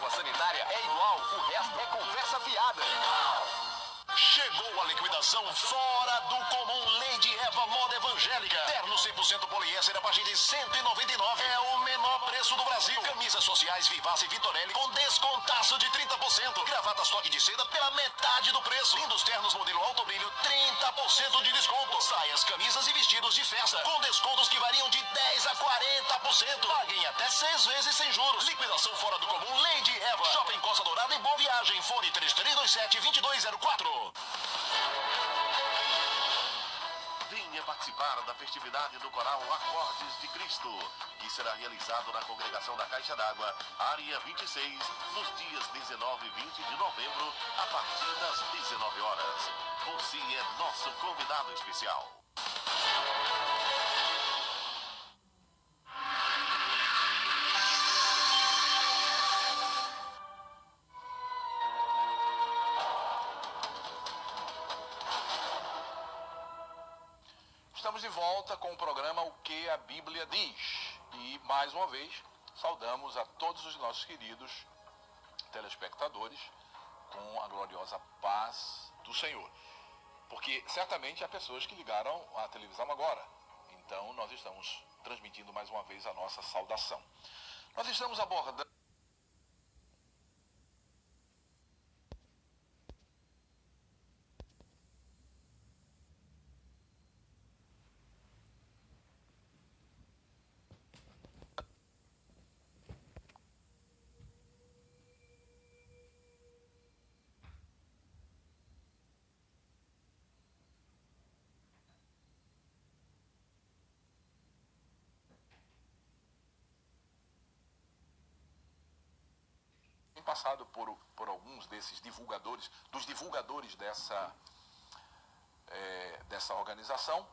água sanitária é igual, o resto é conversa fiada. Chegou a liquidação fora do comum Lady Eva Moda Evangélica. Terno 100% poliéster a partir de R$ 199. É o menor preço do Brasil. Camisas sociais Vivace e Vitorelli com descontaço de 30%. Gravatas toque de seda pela metade do preço. Lindos ternos modelo Alto Brilho, 30% de desconto. Saias, camisas e vestidos de festa com descontos que variam de 10% a 40%. Paguem até 6 vezes sem juros. Liquidação fora do comum Lady Eva. Shopping Costa Dourada e Boa Viagem. Fone 3327-2204. Venha participar da festividade do coral Acordes de Cristo, que será realizado na congregação da Caixa d'Água, área 26, nos dias 19 e 20 de novembro, a partir das 19 horas. Você é nosso convidado especial. Estamos de volta com o programa O que a Bíblia Diz. E, mais uma vez, saudamos a todos os nossos queridos telespectadores com a gloriosa paz do Senhor. Porque certamente há pessoas que ligaram a televisão agora. Então, nós estamos transmitindo mais uma vez a nossa saudação. Nós estamos abordando passado por alguns desses divulgadores, dos divulgadores dessa organização,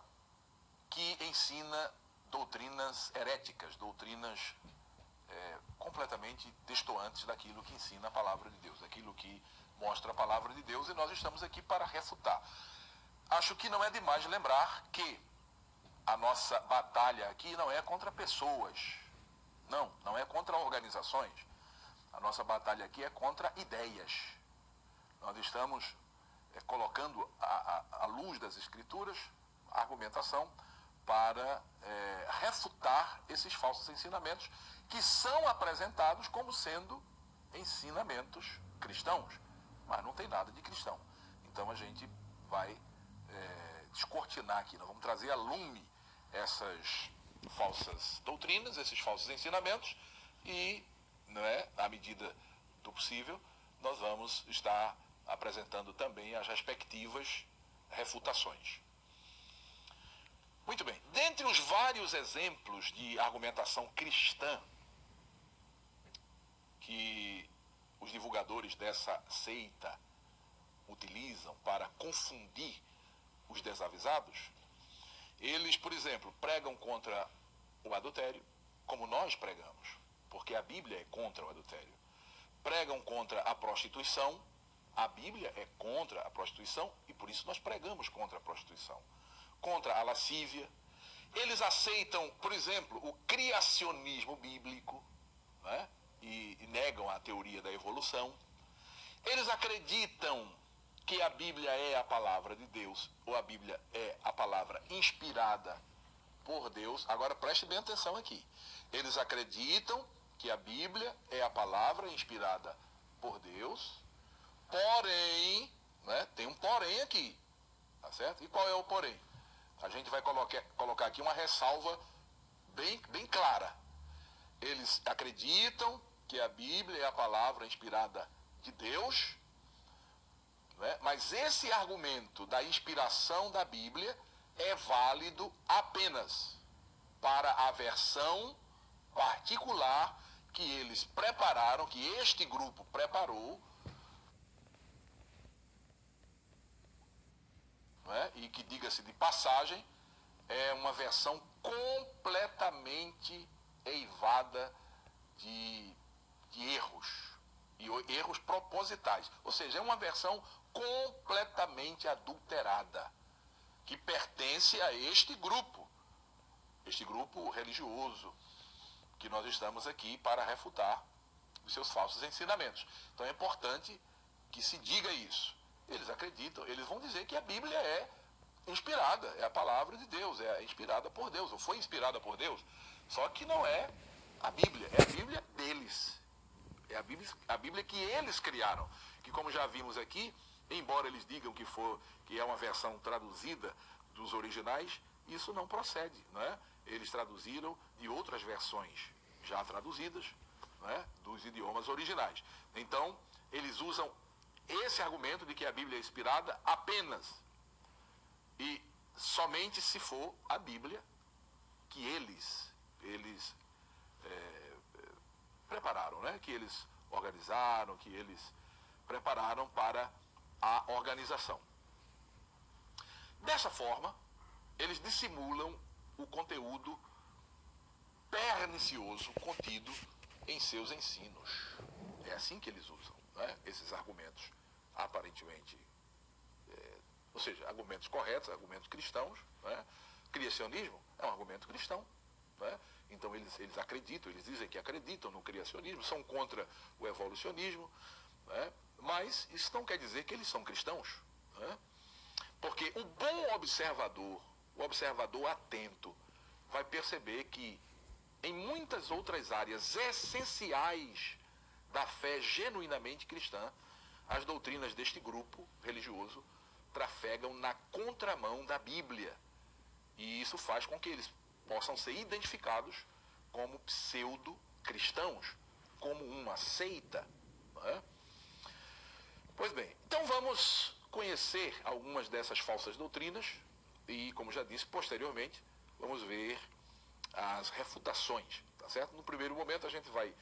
que ensina doutrinas heréticas, doutrinas completamente destoantes daquilo que ensina a palavra de Deus, daquilo que mostra a palavra de Deus, e nós estamos aqui para refutar. Acho que não é demais lembrar que a nossa batalha aqui não é contra pessoas, não é contra organizações. A nossa batalha aqui é contra ideias. Nós estamos colocando à luz das Escrituras a argumentação para refutar esses falsos ensinamentos que são apresentados como sendo ensinamentos cristãos, mas não tem nada de cristão. Então a gente vai descortinar aqui, nós vamos trazer à lume essas falsas doutrinas, esses falsos ensinamentos e, à medida do possível, nós vamos estar apresentando também as respectivas refutações. Muito bem, dentre os vários exemplos de argumentação cristã que os divulgadores dessa seita utilizam para confundir os desavisados, eles, por exemplo, pregam contra o adultério, como nós pregamos, porque a Bíblia é contra o adultério. Pregam contra a prostituição, a Bíblia é contra a prostituição e por isso nós pregamos contra a prostituição. Contra a lascívia. Eles aceitam, por exemplo, o criacionismo bíblico, e negam a teoria da evolução. Eles acreditam que a Bíblia é a palavra de Deus, ou a Bíblia é a palavra inspirada por Deus. Agora preste bem atenção aqui. Eles acreditam que a Bíblia é a palavra inspirada por Deus, porém, tem um porém aqui, tá certo? E qual é o porém? A gente vai colocar aqui uma ressalva bem clara. Eles acreditam que a Bíblia é a palavra inspirada de Deus, mas esse argumento da inspiração da Bíblia é válido apenas para a versão particular que eles prepararam, que este grupo preparou, e que, diga-se de passagem, é uma versão completamente eivada de erros, e erros propositais. Ou seja, é uma versão completamente adulterada, que pertence a este grupo religioso, que nós estamos aqui para refutar os seus falsos ensinamentos. Então é importante que se diga isso. Eles acreditam, eles vão dizer que a Bíblia é inspirada, é a palavra de Deus, é inspirada por Deus, ou foi inspirada por Deus. Só que não é a Bíblia, é a Bíblia deles. É a Bíblia que eles criaram. Que, como já vimos aqui, embora eles digam que é uma versão traduzida dos originais, isso não procede, não é? Eles traduziram de outras versões já traduzidas, não é? Dos idiomas originais. Então, eles usam esse argumento de que a Bíblia é inspirada apenas e somente se for a Bíblia que eles prepararam, né? Que eles organizaram, que eles prepararam para a organização. Dessa forma, eles dissimulam o conteúdo pernicioso contido em seus ensinos. É assim que eles usam, né? Esses argumentos aparentemente, ou seja, argumentos corretos, argumentos cristãos, né? Criacionismo é um argumento cristão, né? Então eles acreditam, eles dizem que acreditam no criacionismo, são contra o evolucionismo, né? Mas isso não quer dizer que eles são cristãos, né? Porque o bom observador, o observador atento, vai perceber que em muitas outras áreas essenciais da fé genuinamente cristã, as doutrinas deste grupo religioso trafegam na contramão da Bíblia. E isso faz com que eles possam ser identificados como pseudo-cristãos, como uma seita, não é? Pois bem, então vamos conhecer algumas dessas falsas doutrinas e, como já disse, posteriormente vamos ver as refutações, tá certo? No primeiro momento a gente vai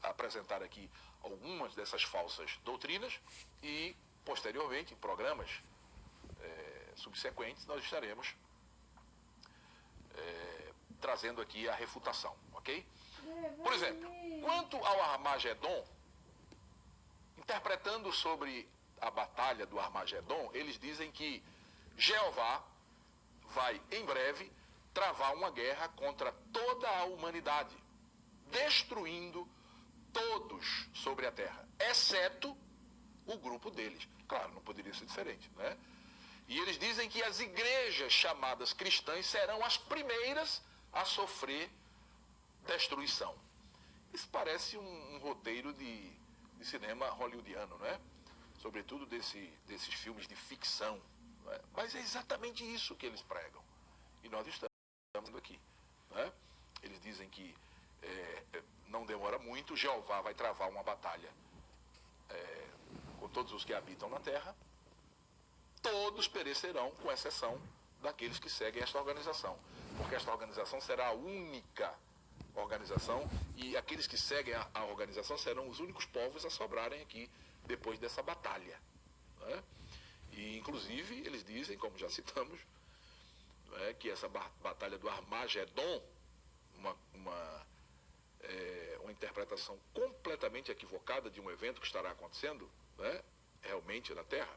apresentar aqui algumas dessas falsas doutrinas e, posteriormente, em programas subsequentes, nós estaremos trazendo aqui a refutação, ok? Por exemplo, quanto ao Armagedon, interpretando sobre a batalha do Armagedon, eles dizem que Jeová vai, em breve, travar uma guerra contra toda a humanidade, destruindo todos sobre a terra, exceto o grupo deles. Claro, não poderia ser diferente, né? E eles dizem que as igrejas chamadas cristãs serão as primeiras a sofrer destruição. Isso parece um roteiro de cinema hollywoodiano, não é? Sobretudo desses filmes de ficção. Não é? Mas é exatamente isso que eles pregam. E nós estamos aqui. Não é? Eles dizem que não demora muito, Jeová vai travar uma batalha com todos os que habitam na terra. Todos perecerão, com exceção daqueles que seguem esta organização. Porque esta organização será a única organização e aqueles que seguem a organização serão os únicos povos a sobrarem aqui depois dessa batalha. Né? E, inclusive, eles dizem, como já citamos, que essa batalha do Armagedon, uma interpretação completamente equivocada de um evento que estará acontecendo, né, realmente na Terra,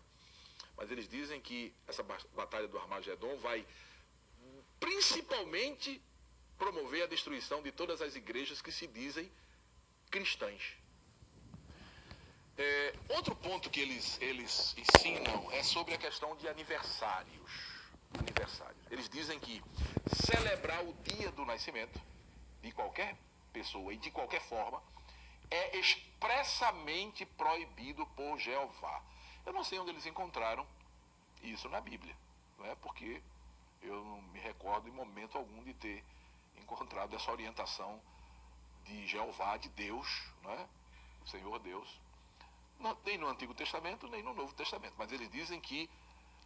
mas eles dizem que essa batalha do Armagedon vai principalmente promover a destruição de todas as igrejas que se dizem cristãs. Outro ponto que eles ensinam é sobre a questão de aniversários. Eles dizem que celebrar o dia do nascimento de qualquer pessoa e de qualquer forma é expressamente proibido por Jeová. Eu não sei onde eles encontraram isso na Bíblia, não é? Porque eu não me recordo em momento algum de ter encontrado essa orientação de Jeová, de Deus, não é? O Senhor Deus, nem no Antigo Testamento, nem no Novo Testamento. Mas eles dizem que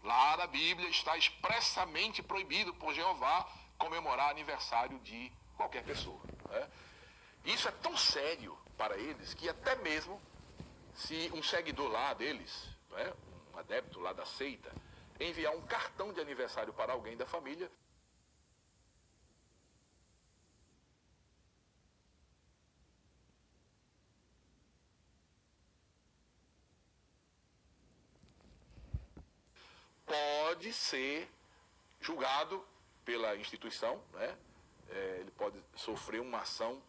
lá na Bíblia está expressamente proibido por Jeová comemorar aniversário de qualquer pessoa. Né? Isso é tão sério para eles que até mesmo se um seguidor lá deles, né, um adepto lá da seita, enviar um cartão de aniversário para alguém da família, pode ser julgado pela instituição, né? Ele pode sofrer uma ação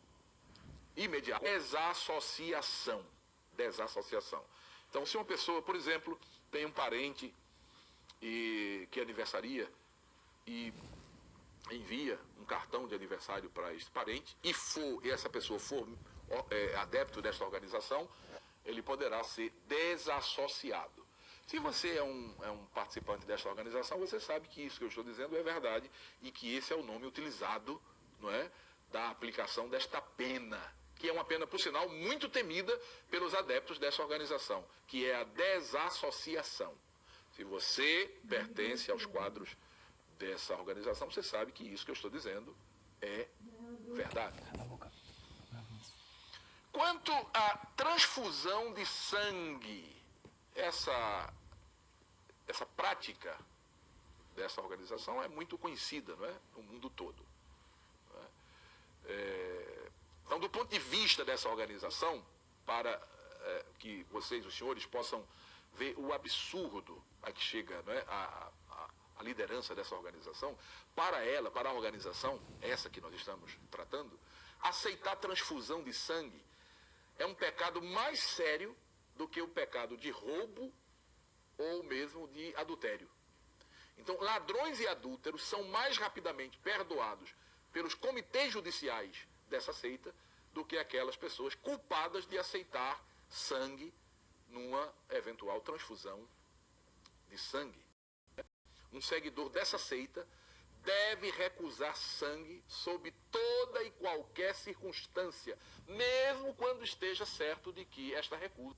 imediata. Desassociação. Desassociação. Então, se uma pessoa, por exemplo, tem um parente que aniversaria e envia um cartão de aniversário para esse parente e essa pessoa for adepto desta organização, ele poderá ser desassociado. Se você é um participante desta organização, você sabe que isso que eu estou dizendo é verdade e que esse é o nome utilizado, não é, da aplicação desta pena, que é uma pena, por sinal, muito temida pelos adeptos dessa organização, que é a desassociação. Se você pertence aos quadros dessa organização, você sabe que isso que eu estou dizendo é verdade. Quanto à transfusão de sangue, essa prática dessa organização é muito conhecida, não é? No mundo todo. Então, do ponto de vista dessa organização, para que vocês, os senhores, possam ver o absurdo a que chega, não é? A liderança dessa organização, para a organização, essa que nós estamos tratando, aceitar transfusão de sangue é um pecado mais sério do que o pecado de roubo ou mesmo de adultério. Então, ladrões e adúlteros são mais rapidamente perdoados pelos comitês judiciais dessa seita do que aquelas pessoas culpadas de aceitar sangue numa eventual transfusão de sangue. Um seguidor dessa seita deve recusar sangue sob toda e qualquer circunstância, mesmo quando esteja certo de que esta recusa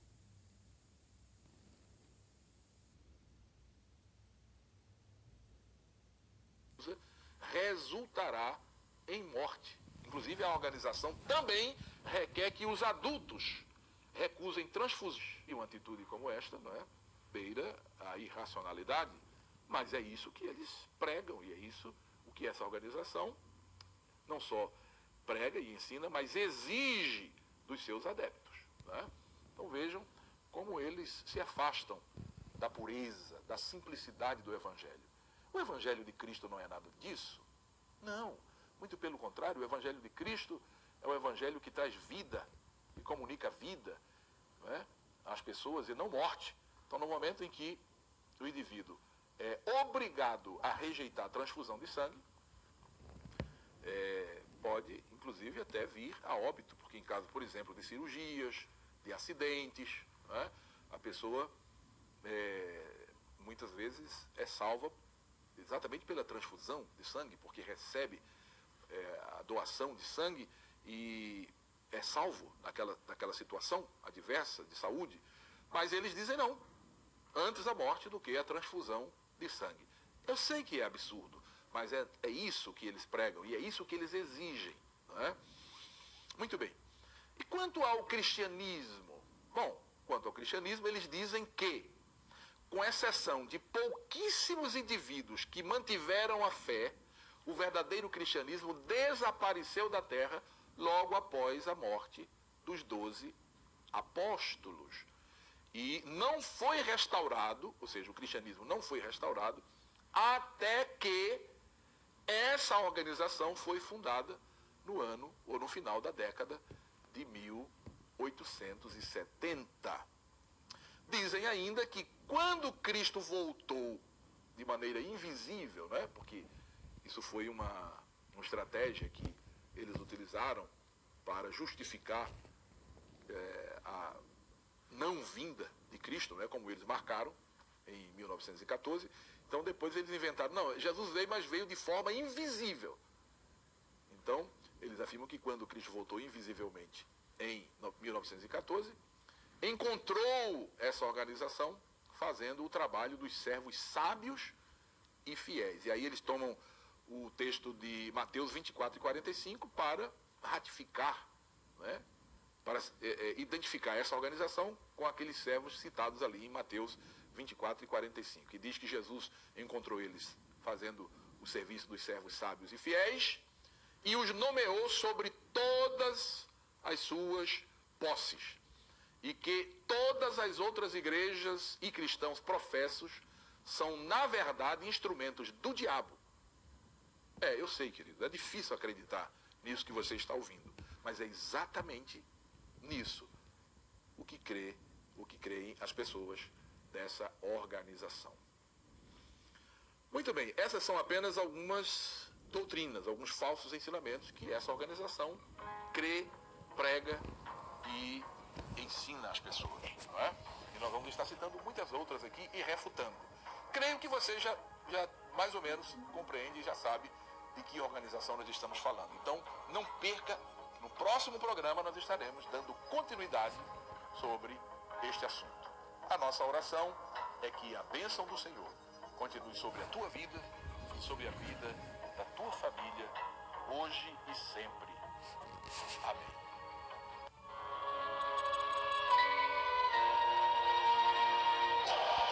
resultará em morte. Inclusive, a organização também requer que os adultos recusem transfusões. E uma atitude como esta, não é? Beira a irracionalidade. Mas é isso que eles pregam e é isso o que essa organização não só prega e ensina, mas exige dos seus adeptos. Não é? Então vejam como eles se afastam da pureza, da simplicidade do Evangelho. O Evangelho de Cristo não é nada disso? Não. Muito pelo contrário, o Evangelho de Cristo é o Evangelho que traz vida, que comunica vida, não é, às pessoas e não morte. Então, no momento em que o indivíduo é obrigado a rejeitar a transfusão de sangue, pode, inclusive, até vir a óbito, porque em caso, por exemplo, de cirurgias, de acidentes, não é, a pessoa muitas vezes é salva exatamente pela transfusão de sangue, porque recebe a doação de sangue e é salvo naquela situação adversa de saúde, mas eles dizem não, antes a morte do que a transfusão de sangue. Eu sei que é absurdo, mas é isso que eles pregam e é isso que eles exigem. Não é? Muito bem. E quanto ao cristianismo? Bom, quanto ao cristianismo, eles dizem que, com exceção de pouquíssimos indivíduos que mantiveram a fé, o verdadeiro cristianismo desapareceu da terra logo após a morte dos 12 apóstolos. E não foi restaurado, ou seja, o cristianismo não foi restaurado, até que essa organização foi fundada no ano ou no final da década de 1870. Dizem ainda que quando Cristo voltou de maneira invisível, né, porque isso foi uma estratégia que eles utilizaram para justificar a não vinda de Cristo, né, como eles marcaram em 1914. Então depois eles inventaram, não, Jesus veio, mas veio de forma invisível. Então eles afirmam que quando Cristo voltou invisivelmente em 1914, encontrou essa organização fazendo o trabalho dos servos sábios e fiéis. E aí eles tomam o texto de Mateus 24 e 45 para ratificar, né, para identificar essa organização com aqueles servos citados ali em Mateus 24 e 45, que diz que Jesus encontrou eles fazendo o serviço dos servos sábios e fiéis e os nomeou sobre todas as suas posses, e que todas as outras igrejas e cristãos professos são, na verdade, instrumentos do diabo. Eu sei, querido, é difícil acreditar nisso que você está ouvindo, Mas é exatamente nisso o que creem as pessoas dessa organização. Muito bem, essas são apenas algumas doutrinas, alguns falsos ensinamentos que essa organização crê, prega e ensina às pessoas, não é? E nós vamos estar citando muitas outras aqui e refutando. Creio que você já mais ou menos compreende e já sabe de que organização nós estamos falando. Então, não perca, no próximo programa nós estaremos dando continuidade sobre este assunto. A nossa oração é que a bênção do Senhor continue sobre a tua vida e sobre a vida